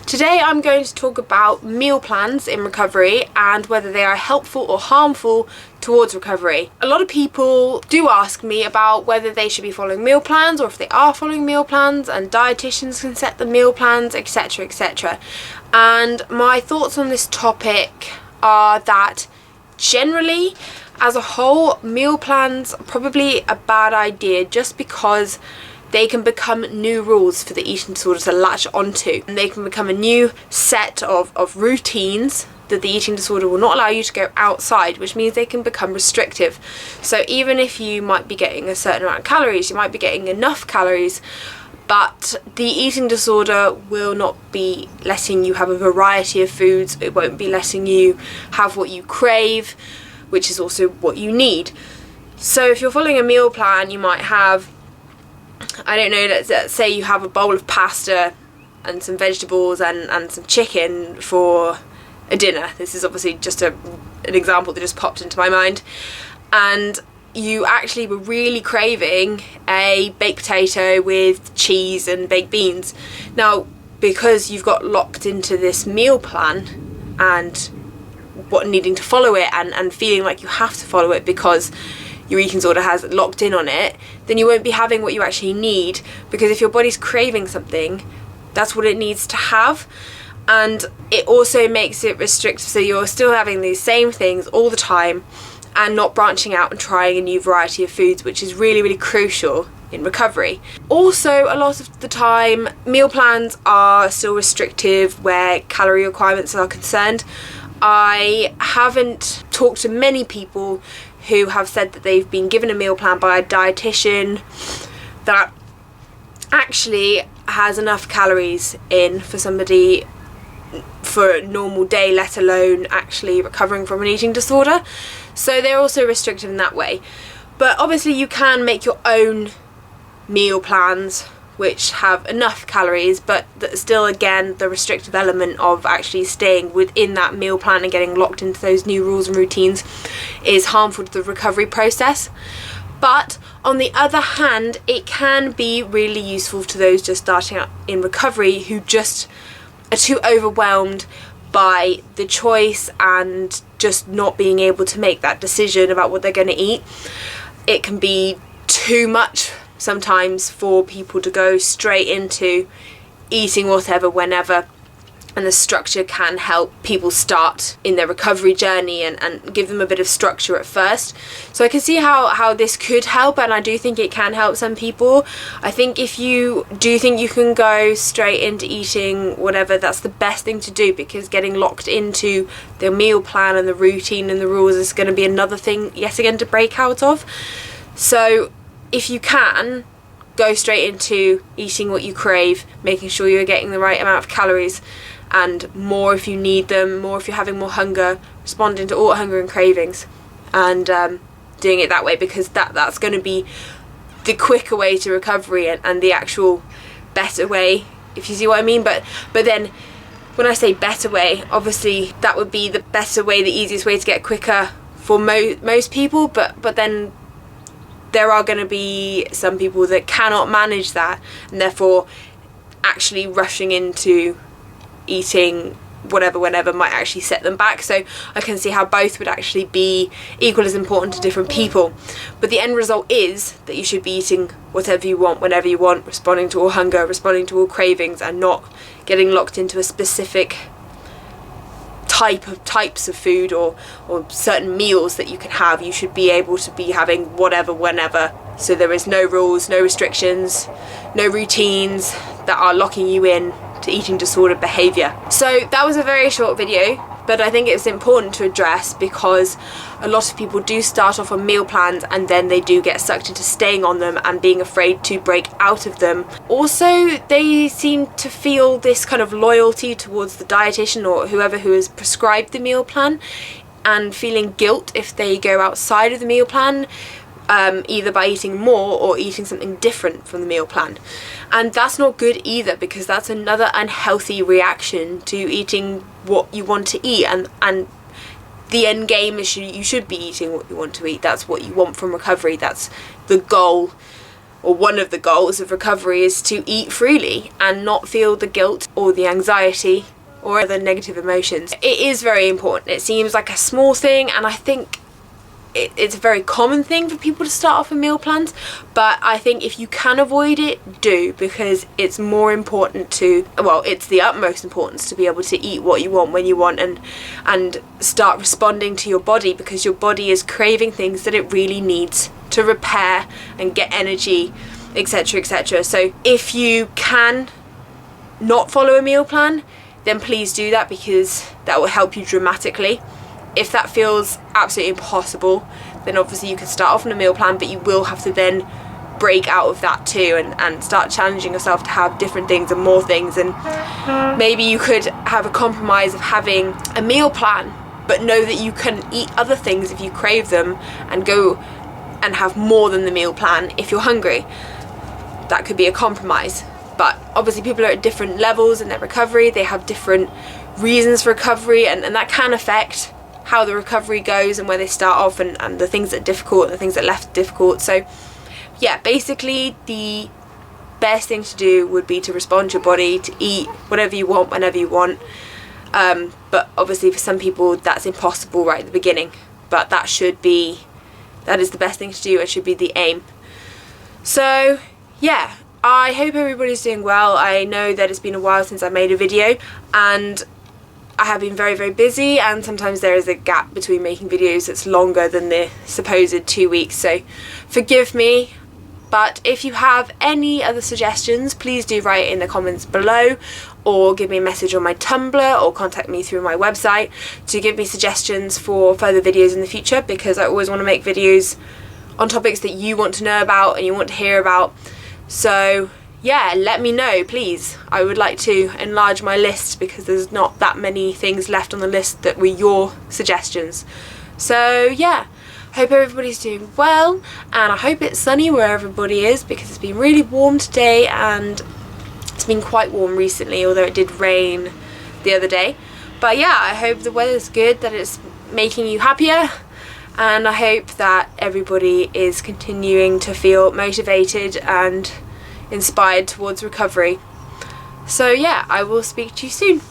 Today I'm going to talk about meal plans in recovery and whether they are helpful or harmful towards recovery. A lot of people do ask me about whether they should be following meal plans or if they are following meal plans, and dietitians can set the meal plans, etc, etc. And my thoughts on this topic are that generally, as a whole, meal plans are probably a bad idea just because they can become new rules for the eating disorder to latch onto. And they can become a new set of routines that the eating disorder will not allow you to go outside, which means they can become restrictive. So even if you might be getting a certain amount of calories, you might be getting enough calories, but the eating disorder will not be letting you have a variety of foods. It won't be letting you have what you crave, which is also what you need. So if you're following a meal plan, you might have, I don't know, let's say you have a bowl of pasta and some vegetables and some chicken for a dinner. This is obviously just an example that just popped into my mind. And you actually were really craving a baked potato with cheese and baked beans. Now, because you've got locked into this meal plan and needing to follow it and feeling like you have to follow it because your eating disorder has locked in on it, then you won't be having what you actually need, because if your body's craving something, that's what it needs to have. And it also makes it restrictive, so you're still having these same things all the time and not branching out and trying a new variety of foods, which is really, really crucial in recovery. Also, a lot of the time, meal plans are still restrictive where calorie requirements are concerned. I haven't talked to many people who have said that they've been given a meal plan by a dietitian that actually has enough calories in for somebody for a normal day, let alone actually recovering from an eating disorder. So they're also restrictive in that way. But obviously you can make your own meal plans which have enough calories, but still, again, the restrictive element of actually staying within that meal plan and getting locked into those new rules and routines is harmful to the recovery process. But on the other hand, it can be really useful to those just starting out in recovery who just are too overwhelmed by the choice and just not being able to make that decision about what they're going to eat. It can be too much sometimes for people to go straight into eating whatever, whenever, and the structure can help people start in their recovery journey and give them a bit of structure at first. So I can see how this could help, and I do think it can help some people. I think if you do think you can go straight into eating whatever, that's the best thing to do, because getting locked into the meal plan and the routine and the rules is going to be another thing yet again to break out of. So if you can, go straight into eating what you crave, making sure you're getting the right amount of calories and more if you need them, more if you're having more hunger, responding to all hunger and cravings, and doing it that way, because that's going to be the quicker way to recovery and the actual better way, if you see what I mean. But then when I say better way, obviously that would be the better way, the easiest way to get quicker for most people, but then there are going to be some people that cannot manage that, and therefore actually rushing into eating whatever whenever might actually set them back. So I can see how both would actually be equal as important to different people. But the end result is that you should be eating whatever you want, whenever you want, responding to all hunger, responding to all cravings, and not getting locked into a specific types of food or certain meals that you can have. You should be able to be having whatever whenever, so there is no rules, no restrictions, no routines that are locking you in to eating disorder behaviour. So that was a very short video, but I think it's important to address because a lot of people do start off on meal plans and then they do get sucked into staying on them and being afraid to break out of them. Also, they seem to feel this kind of loyalty towards the dietitian or whoever who has prescribed the meal plan, and feeling guilt if they go outside of the meal plan, either by eating more or eating something different from the meal plan. And that's not good either, because that's another unhealthy reaction to eating what you want to eat, and the end game is you should be eating what you want to eat. That's what you want from recovery. That's the goal or one of the goals of recovery is to eat freely and not feel the guilt or the anxiety or other negative emotions. It is very important. It seems like a small thing, and I think it's a very common thing for people to start off with meal plans, but I think if you can avoid it, do, because it's more important to, well, it's the utmost importance to be able to eat what you want when you want, and start responding to your body, because your body is craving things that it really needs to repair and get energy, etc, etc. So if you can not follow a meal plan, then please do that, because that will help you dramatically. If that feels absolutely impossible, then obviously you can start off on a meal plan, but you will have to then break out of that too, and start challenging yourself to have different things and more things. And maybe you could have a compromise of having a meal plan, but know that you can eat other things if you crave them, and go and have more than the meal plan if you're hungry. That could be a compromise. But obviously people are at different levels in their recovery, they have different reasons for recovery, and that can affect how the recovery goes and where they start off, and the things that are difficult and the things that are left difficult. So yeah, basically the best thing to do would be to respond to your body, to eat whatever you want whenever you want, but obviously for some people that's impossible right at the beginning, but that is the best thing to do. It should be the aim. So yeah, I hope everybody's doing well. I know that it's been a while since I made a video, and I have been very, very busy, and sometimes there is a gap between making videos that's longer than the supposed 2 weeks, so forgive me. But if you have any other suggestions, please do write in the comments below, or give me a message on my Tumblr, or contact me through my website to give me suggestions for further videos in the future, because I always want to make videos on topics that you want to know about and you want to hear about. So yeah, let me know, please. I would like to enlarge my list, because there's not that many things left on the list that were your suggestions. So yeah, hope everybody's doing well, and I hope it's sunny where everybody is, because it's been really warm today, and it's been quite warm recently, although it did rain the other day. But yeah, I hope the weather's good, that it's making you happier, and I hope that everybody is continuing to feel motivated and inspired towards recovery. So yeah, I will speak to you soon.